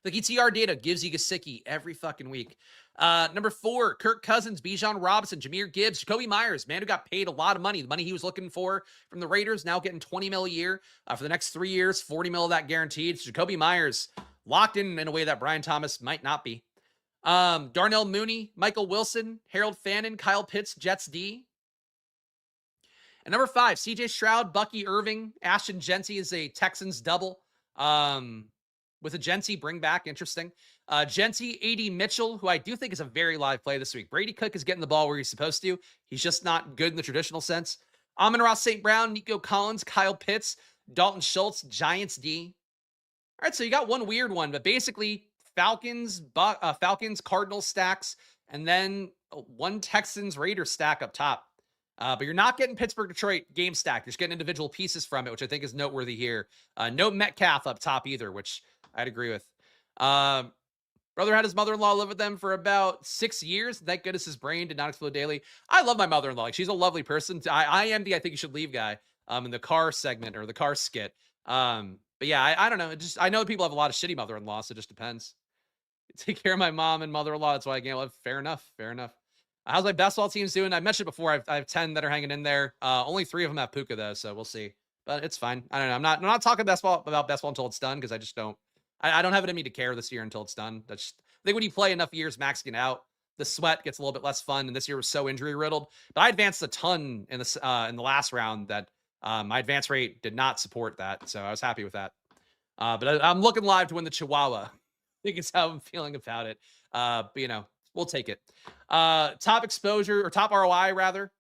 A: The ETR data gives you Gesicki every fucking week. Number 4, Kirk Cousins, Bijan Robinson, Jahmyr Gibbs, Jacoby Myers, man who got paid a lot of money. The money he was looking for from the Raiders, now getting $20 million a year for the next 3 years, $40 million of that guaranteed. So Jacoby Myers locked in a way that Brian Thomas might not be. Darnell Mooney, Michael Wilson, Harold Fannin, Kyle Pitts, Jets D. And number 5, CJ Stroud, Bucky Irving, Ashton Jeanty is a Texans double. With a Jeanty bring back, interesting. Jeanty, AD Mitchell, who I do think is a very live play this week. Brady Cook is getting the ball where he's supposed to. He's just not good in the traditional sense. Amon-Ra St. Brown, Nico Collins, Kyle Pitts, Dalton Schultz, Giants D. All right, so you got one weird one, but basically Falcons, Cardinals stacks, and then one Texans Raiders stack up top. But you're not getting Pittsburgh, Detroit game stack. You're just getting individual pieces from it, which I think is noteworthy here. No Metcalf up top either, which I'd agree with. Brother had his mother-in-law live with them for about 6 years. Thank goodness his brain did not explode daily. I love my mother-in-law. Like, she's a lovely person. I am the I think you should leave guy in the car segment or the car skit. But yeah, I don't know. I know people have a lot of shitty mother-in-laws, so it just depends. Take care of my mom and mother-in-law. That's why I can't live. Fair enough. How's my basketball teams doing? I mentioned before, I have 10 that are hanging in there. Only 3 of them have Puka though, so we'll see. But it's fine. I don't know. I'm not talking about basketball until it's done because I just don't. I don't have it in me to care this year until it's done. I think when you play enough years maxing out, the sweat gets a little bit less fun. And this year was so injury riddled. But I advanced a ton in the last round that my advance rate did not support that, so I was happy with that. But I'm looking live to win the Chihuahua. I think it's how I'm feeling about it. But you know, we'll take it. Top exposure or top ROI rather.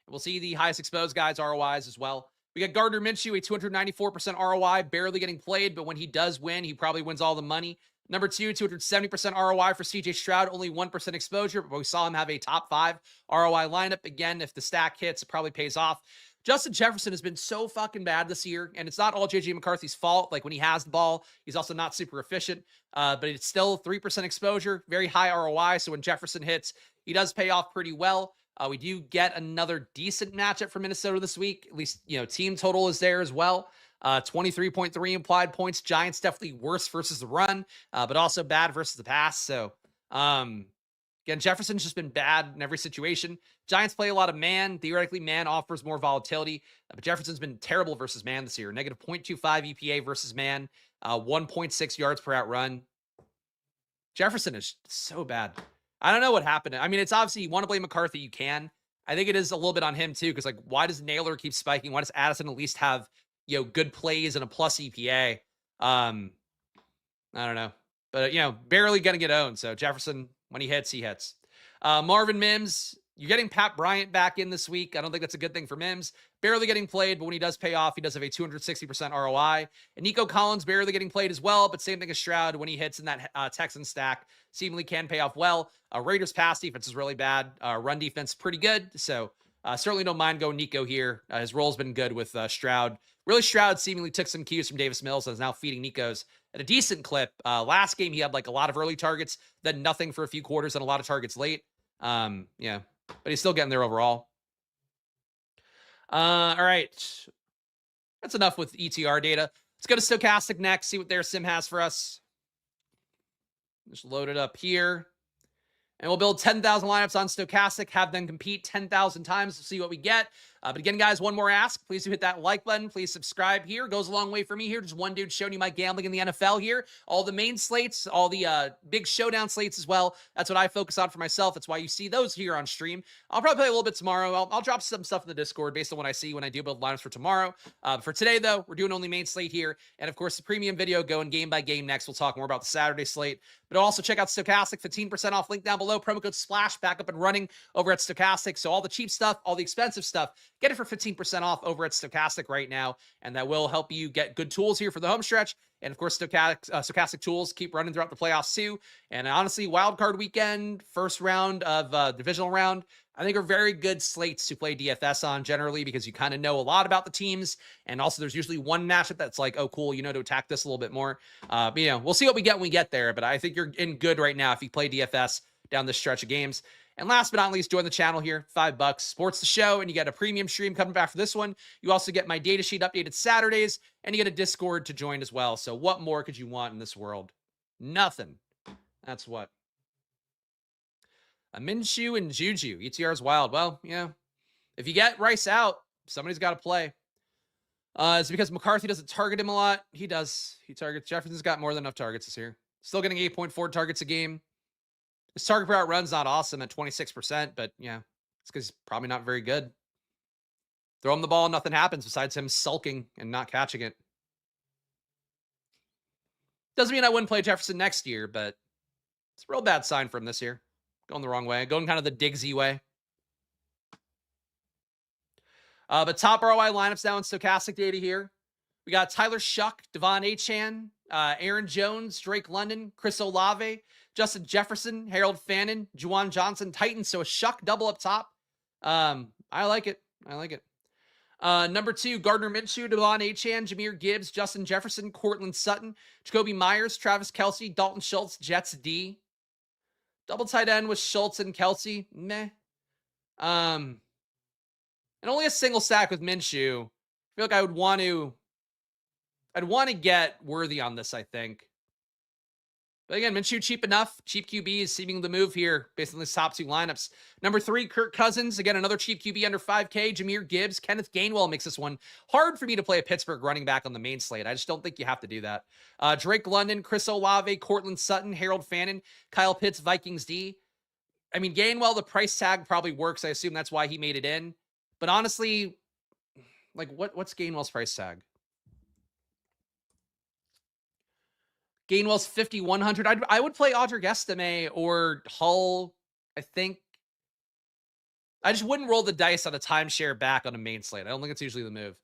A: We'll see the highest exposed guys ROIs as well. We got Gardner Minshew, a 294% ROI, barely getting played, but when he does win, he probably wins all the money. Number 2, 270% ROI for CJ Stroud, only 1% exposure, but we saw him have a top 5 ROI lineup. Again, if the stack hits, it probably pays off. Justin Jefferson has been so fucking bad this year, and it's not all JJ McCarthy's fault. Like, when he has the ball, he's also not super efficient, but it's still 3% exposure, very high ROI, so when Jefferson hits, he does pay off pretty well. We do get another decent matchup for Minnesota this week. At least, you know, team total is there as well. 23.3 implied points. Giants definitely worse versus the run, but also bad versus the pass. So, again, Jefferson's just been bad in every situation. Giants play a lot of man. Theoretically, man offers more volatility, but Jefferson's been terrible versus man this year. Negative 0.25 EPA versus man, 1.6 yards per out run. Jefferson is so bad. I don't know what happened. I mean, it's obviously you want to blame McCarthy. You can. I think it is a little bit on him too. Cause like, why does Naylor keep spiking? Why does Addison at least have, you know, good plays and a plus EPA? I don't know, but you know, barely going to get owned. So Jefferson, when he hits, he hits. Marvin Mims, you're getting Pat Bryant back in this week. I don't think that's a good thing for Mims. Barely getting played, but when he does pay off, he does have a 260% ROI. And Nico Collins barely getting played as well, but same thing as Stroud. When he hits in that Texan stack, seemingly can pay off well. Raiders pass defense is really bad. Run defense pretty good. So certainly don't mind going Nico here. His role's been good with Stroud. Really, Stroud seemingly took some cues from Davis Mills and is now feeding Nico's at a decent clip. Last game, he had like a lot of early targets, then nothing for a few quarters and a lot of targets late. Yeah, but he's still getting there overall. All right. That's enough with ETR data. Let's go to Stochastic next, see what their sim has for us. Just load it up here. And we'll build 10,000 lineups on Stochastic, have them compete 10,000 times to see what we get. But again, guys, one more ask. Please do hit that like button. Please subscribe here. Goes a long way for me here. Just one dude showing you my gambling in the NFL here. All the main slates, all the big showdown slates as well. That's what I focus on for myself. That's why you see those here on stream. I'll probably play a little bit tomorrow. I'll drop some stuff in the Discord based on what I see when I do build lineups for tomorrow. For today, though, we're doing only main slate here. And, of course, the premium video going game by game next. We'll talk more about the Saturday slate. But also check out Stochastic, 15% off. Link down below. Promo code SPLASH back up and running over at Stochastic. So all the cheap stuff, all the expensive stuff get it for 15% off over at Stochastic right now. And that will help you get good tools here for the home stretch. And of course, Stochastic tools keep running throughout the playoffs too. And honestly, wild card weekend, first round of divisional round, I think are very good slates to play DFS on generally, because you kind of know a lot about the teams. And also there's usually one matchup that's like, oh, cool, to attack this a little bit more. But, we'll see what we get when we get there. But I think you're in good right now if you play DFS down this stretch of games. And last but not least, join the channel here, $5, supports the show, and you get a premium stream coming back for this one. You also get my data sheet updated Saturdays, and you get a Discord to join as well. So what more could you want in this world? Nothing. That's what. A Minshew and Juju. ETR is wild. Well, if you get Rice out, somebody's got to play. It's because McCarthy doesn't target him a lot. He does. He targets. Jefferson's got more than enough targets this year. Still getting 8.4 targets a game. His target per out run's not awesome at 26%, but it's because he's probably not very good. Throw him the ball and nothing happens besides him sulking and not catching it. Doesn't mean I wouldn't play Jefferson next year, but it's a real bad sign for him this year. Going the wrong way. Going kind of the Diggsy way. But top ROI lineups now in Stochastic data here. We got Tyler Shuck, Devon Achane, Aaron Jones, Drake London, Chris Olave, Justin Jefferson, Harold Fannin, Juwan Johnson, Titans. So a Shuck double up top. I like it. Number 2, Gardner Minshew, Devon Achane, Jahmyr Gibbs, Justin Jefferson, Cortland Sutton, Jacoby Myers, Travis Kelce, Dalton Schultz, Jets D. Double tight end with Schultz and Kelce. Meh. And only a single sack with Minshew. I feel like I'd want to get Worthy on this, I think. But again, Minshew cheap enough. Cheap QB is seeming the move here based on these top 2 lineups. Number 3, Kirk Cousins. Again, another cheap QB under 5K. Jahmyr Gibbs. Kenneth Gainwell makes this one hard for me to play a Pittsburgh running back on the main slate. I just don't think you have to do that. Drake London, Chris Olave, Cortland Sutton, Harold Fannin, Kyle Pitts, Vikings D. I mean, Gainwell, the price tag probably works. I assume that's why he made it in. But honestly, like what's Gainwell's price tag? Gainwell's 5,100. I would play Audric Estime or Hull. I think I just wouldn't roll the dice on a timeshare back on a main slate. I don't think it's usually the move.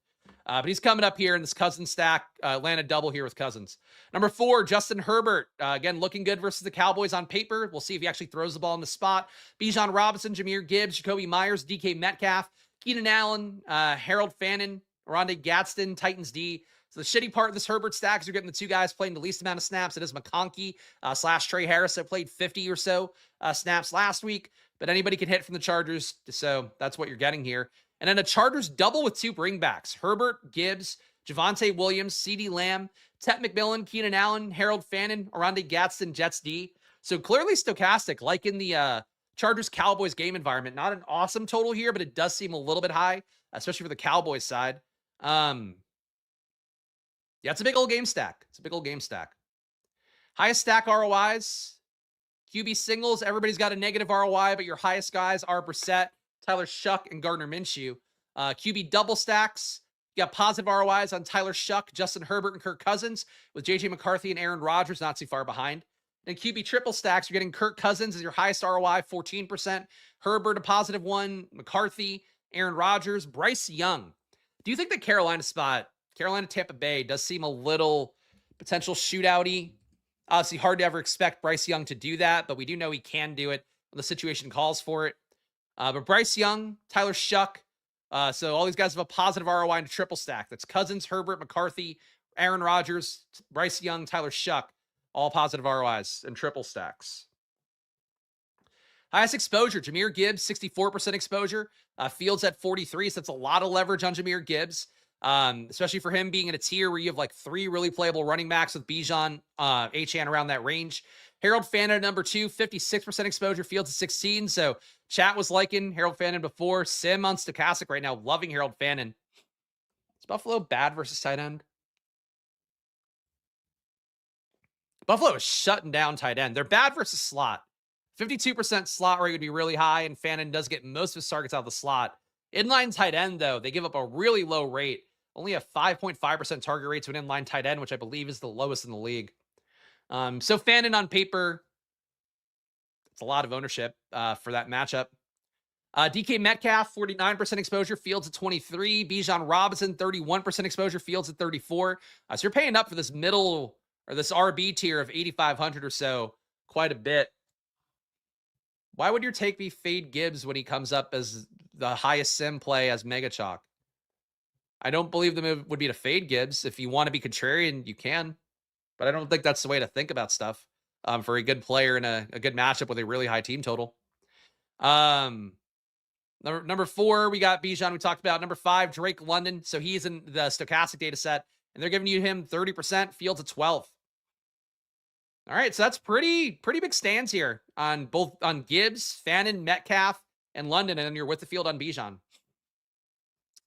A: But he's coming up here in this Cousins stack. Landed double here with Cousins. Number 4, Justin Herbert. Again, looking good versus the Cowboys on paper. We'll see if he actually throws the ball in the spot. Bijan Robinson, Jahmyr Gibbs, Jacoby Myers, DK Metcalf, Keenan Allen, Harold Fannin, Rondé Gadsden, Titans D. So the shitty part of this Herbert stack is you're getting the 2 guys playing the least amount of snaps. It is McConkey / Trey Harris that played 50 or so snaps last week. But anybody can hit from the Chargers. So that's what you're getting here. And then a Chargers double with 2 bringbacks. Herbert, Gibbs, Javonte Williams, CeeDee Lamb, Tet McMillan, Keenan Allen, Harold Fannin, Rondé Gadsden, Jets D. So clearly Stochastic, like in the Chargers-Cowboys game environment. Not an awesome total here, but it does seem a little bit high, especially for the Cowboys side. Yeah, it's a big old game stack. Highest stack ROIs. QB singles, everybody's got a negative ROI, but your highest guys are Brissett, Tyler Shuck, and Gardner Minshew. QB double stacks, you got positive ROIs on Tyler Shuck, Justin Herbert, and Kirk Cousins, with JJ McCarthy and Aaron Rodgers not too far behind. And QB triple stacks, you're getting Kirk Cousins as your highest ROI, 14%. Herbert, a positive 1. McCarthy, Aaron Rodgers, Bryce Young. Do you think the Carolina Tampa Bay does seem a little potential shootout-y? Obviously, hard to ever expect Bryce Young to do that, but we do know he can do it when the situation calls for it. But Bryce Young, Tyler Shuck, so all these guys have a positive ROI in a triple stack. That's Cousins, Herbert, McCarthy, Aaron Rodgers, Bryce Young, Tyler Shuck, all positive ROIs and triple stacks. Highest exposure, Jahmyr Gibbs, 64% exposure. Fields at 43, so that's a lot of leverage on Jahmyr Gibbs. Especially for him being in a tier where you have like 3 really playable running backs with Bijan, Achane around that range. Harold Fannin at number 2, 56% exposure, Fields at 16. So chat was liking Harold Fannin before. Sim on Stochastic right now, loving Harold Fannin. Is Buffalo bad versus tight end? Buffalo is shutting down tight end. They're bad versus slot. 52% slot rate would be really high, and Fannin does get most of his targets out of the slot. Inline tight end, though, they give up a really low rate. Only a 5.5% target rate to an inline tight end, which I believe is the lowest in the league. So Fannin on paper, it's a lot of ownership for that matchup. DK Metcalf, 49% exposure, Fields at 23. Bijan Robinson, 31% exposure, Fields at 34. So you're paying up for this middle or this RB tier of 8,500 or so quite a bit. Why would your take be fade Gibbs when he comes up as the highest sim play as Mega Chalk? I don't believe the move would be to fade Gibbs. If you want to be contrarian, you can. But I don't think that's the way to think about stuff for a good player in a good matchup with a really high team total. Number 4, we got Bijan, we talked about. Number 5, Drake London. So he's in the stochastic data set, and they're giving you him 30%, Fields at 12. All right, so that's pretty big stands here on Gibbs, Fannin, Metcalf, and London, and then you're with the field on Bijan.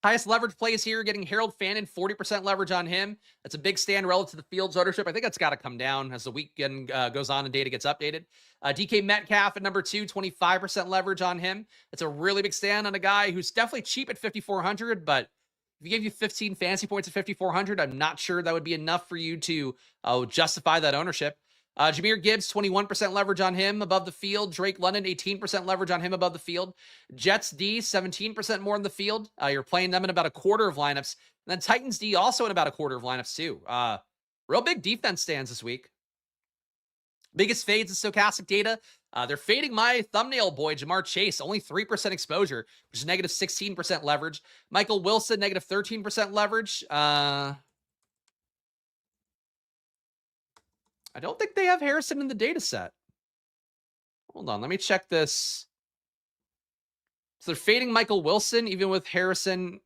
A: Highest leverage plays here, getting Harold Fannin, 40% leverage on him. That's a big stand relative to the field's ownership. I think that's got to come down as the weekend goes on and data gets updated. DK Metcalf at number 2, 25% leverage on him. That's a really big stand on a guy who's definitely cheap at 5,400, but if he gave you 15 fantasy points at 5,400, I'm not sure that would be enough for you to justify that ownership. Jahmyr Gibbs, 21% leverage on him above the field. Drake London, 18% leverage on him above the field. Jets D, 17% more in the field. You're playing them in about a quarter of lineups. And then Titans D also in about a quarter of lineups too. Real big defense stands this week. Biggest fades in stochastic data. They're fading my thumbnail boy, Jamar Chase, only 3% exposure, which is negative 16% leverage. Michael Wilson, negative 13% leverage. I don't think they have Harrison in the data set. Hold on, let me check this. So they're fading Michael Wilson, even with Harrison.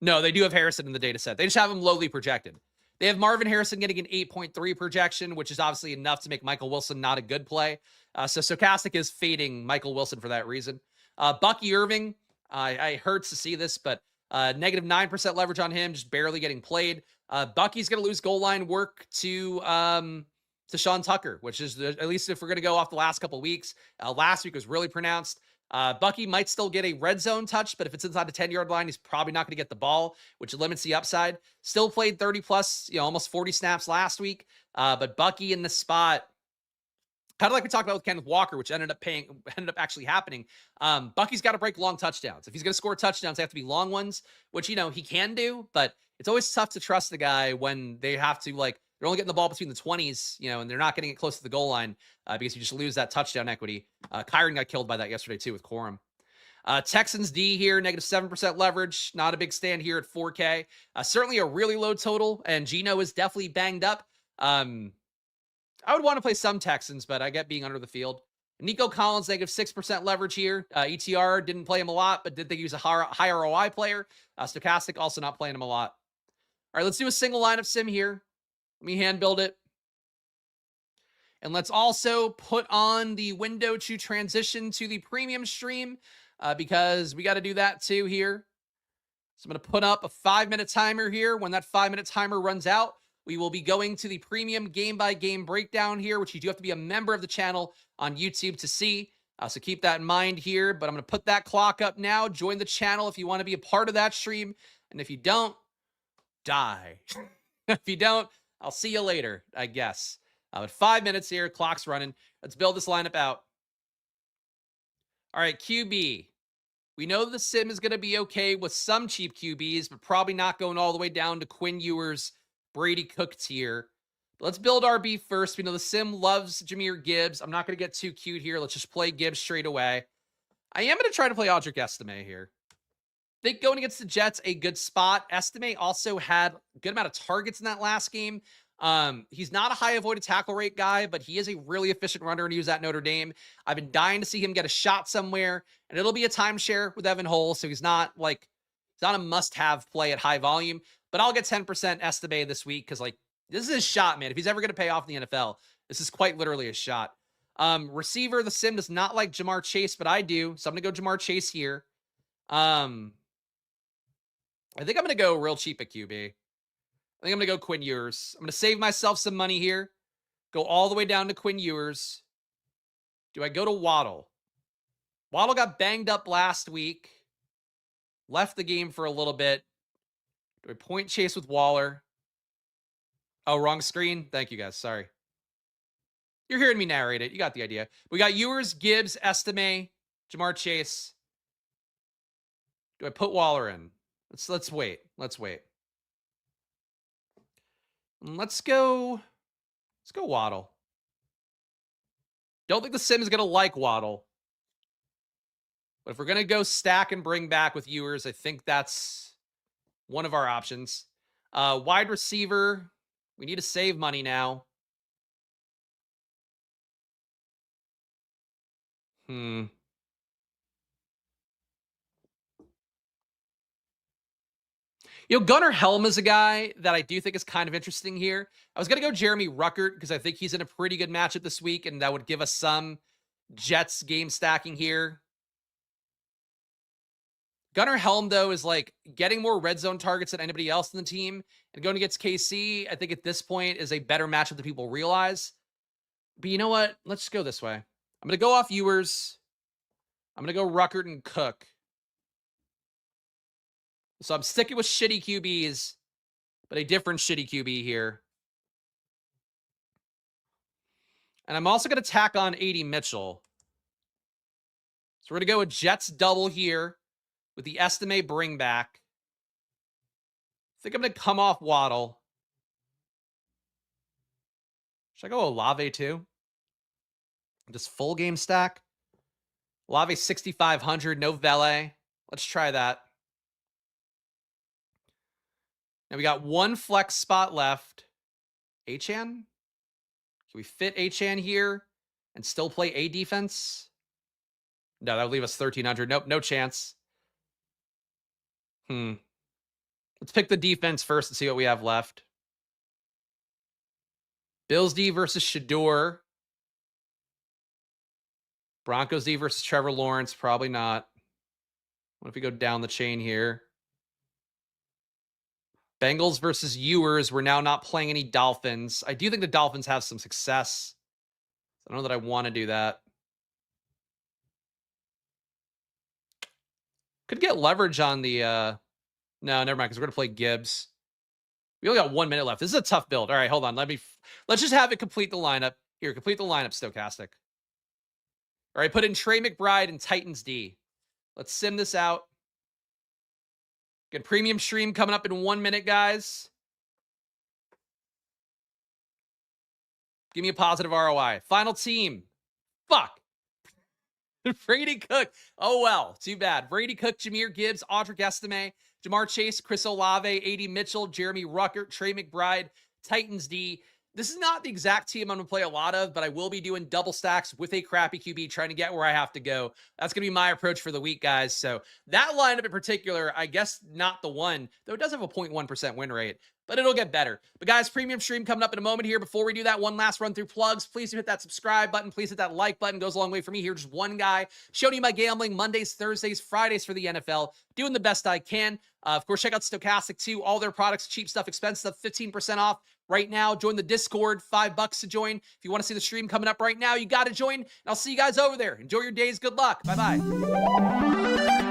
A: No, they do have Harrison in the data set. They just have him lowly projected. They have Marvin Harrison getting an 8.3 projection, which is obviously enough to make Michael Wilson not a good play. So Stochastic is fading Michael Wilson for that reason. Bucky Irving, I hurts to see this, but negative 9% leverage on him, just barely getting played. Bucky's going to lose goal line work to Sean Tucker, which is, at least if we're going to go off the last couple weeks. Last week was really pronounced. Bucky might still get a red zone touch, but if it's inside the 10-yard line, he's probably not going to get the ball, which limits the upside. Still played 30 plus, almost 40 snaps last week. But Bucky in the spot, kind of like we talked about with Kenneth Walker, which ended up actually happening. Bucky's got to break long touchdowns. If he's going to score touchdowns, they have to be long ones, which, he can do, but it's always tough to trust the guy when they have to, they're only getting the ball between the 20s, and they're not getting it close to the goal line because you just lose that touchdown equity. Kyron got killed by that yesterday too with Corum. Texans D here, negative 7% leverage. Not a big stand here at 4K. Certainly a really low total, and Geno is definitely banged up. I would want to play some Texans, but I get being under the field. Nico Collins, negative 6% leverage here. ETR didn't play him a lot, but did they use a high ROI player? Stochastic also not playing him a lot. All right, let's do a single lineup sim here. Let me hand build it. And let's also put on the window to transition to the premium stream because we got to do that too here. So I'm going to put up a 5-minute timer here. When that 5-minute timer runs out, we will be going to the premium game-by-game breakdown here, which you do have to be a member of the channel on YouTube to see. So keep that in mind here. But I'm going to put that clock up now. Join the channel if you want to be a part of that stream. And if you don't, die. If you don't, I'll see you later, I guess. But 5 minutes here, clock's running. Let's build this lineup out. All right, QB. We know the sim is going to be okay with some cheap QBs, but probably not going all the way down to Quinn Ewers, Brady Cook tier. Let's build RB first. We know the sim loves Jahmyr Gibbs. I'm not going to get too cute here. Let's just play Gibbs straight away. I am going to try to play Audric Estime here. I think going against the Jets, a good spot. Estime also had a good amount of targets in that last game. He's not a high avoided tackle rate guy, but he is a really efficient runner, and he was at Notre Dame. I've been dying to see him get a shot somewhere, and it'll be a timeshare with Evan Hull, so he's not a must-have play at high volume, but I'll get 10% Estime this week because, this is his shot, man. If he's ever going to pay off in the NFL, this is quite literally a shot. Receiver, the sim does not like Jamar Chase, but I do, so I'm going to go Jamar Chase here. I think I'm going to go real cheap at QB. I think I'm going to go Quinn Ewers. I'm going to save myself some money here. Go all the way down to Quinn Ewers. Do I go to Waddle? Waddle got banged up last week. Left the game for a little bit. Do I point chase with Waller? Oh, wrong screen. Thank you, guys. Sorry. You're hearing me narrate it. You got the idea. We got Ewers, Gibbs, Estime, Jamar Chase. Do I put Waller in? Let's wait. Let's wait. Let's go Waddle. Don't think the sim is going to like Waddle. But if we're going to go stack and bring back with Ewers, I think that's one of our options. Wide receiver. We need to save money now. Gunnar Helm is a guy that I do think is kind of interesting here. I was going to go Jeremy Ruckert because I think he's in a pretty good matchup this week, and that would give us some Jets game stacking here. Gunnar Helm, though, is like getting more red zone targets than anybody else in the team. And going against KC, I think at this point is a better matchup than people realize. But you know what? Let's just go this way. I'm going to go off Ewers. I'm going to go Ruckert and Cook. So I'm sticking with shitty QBs, but a different shitty QB here. And I'm also going to tack on 80 Mitchell. So we're going to go with Jets double here with the estimate bring back. I think I'm going to come off Waddle. Should I go Olave too? Just full game stack. Olave 6,500, no Vele. Let's try that. Now we got one flex spot left. Achane? Can we fit Achane here and still play A defense? No, that would leave us 1,300. Nope, no chance. Let's pick the defense first and see what we have left. Bills D versus Shador. Broncos D versus Trevor Lawrence. Probably not. What if we go down the chain here? Bengals versus Ewers. We're now not playing any Dolphins. I do think the Dolphins have some success. I don't know that I want to do that. Could get leverage on the... No, never mind, because we're going to play Gibbs. We only got 1 minute left. This is a tough build. All right, hold on. Let's just have it complete the lineup. Here, complete the lineup, Stochastic. All right, put in Trey McBride and Titans D. Let's sim this out. Good premium stream coming up in 1 minute, guys. Give me a positive ROI. Final team. Fuck. Brady Cook. Oh, well. Too bad. Brady Cook, Jahmyr Gibbs, Audric Estime, Jamar Chase, Chris Olave, 80 Mitchell, Jeremy Ruckert, Trey McBride, Titans D. This is not the exact team I'm going to play a lot of, but I will be doing double stacks with a crappy QB, trying to get where I have to go. That's going to be my approach for the week, guys. So that lineup in particular, I guess not the one, though it does have a 0.1% win rate, but it'll get better. But guys, premium stream coming up in a moment here. Before we do that, one last run through plugs. Please do hit that subscribe button. Please hit that like button. Goes a long way for me here. Just one guy showing you my gambling Mondays, Thursdays, Fridays for the NFL. Doing the best I can. Of course, check out Stochastic too. All their products, cheap stuff, expensive stuff, 15% off right now. Join the Discord, $5 to join. If you want to see the stream coming up right now, you got to join. And I'll see you guys over there. Enjoy your days. Good luck. Bye-bye.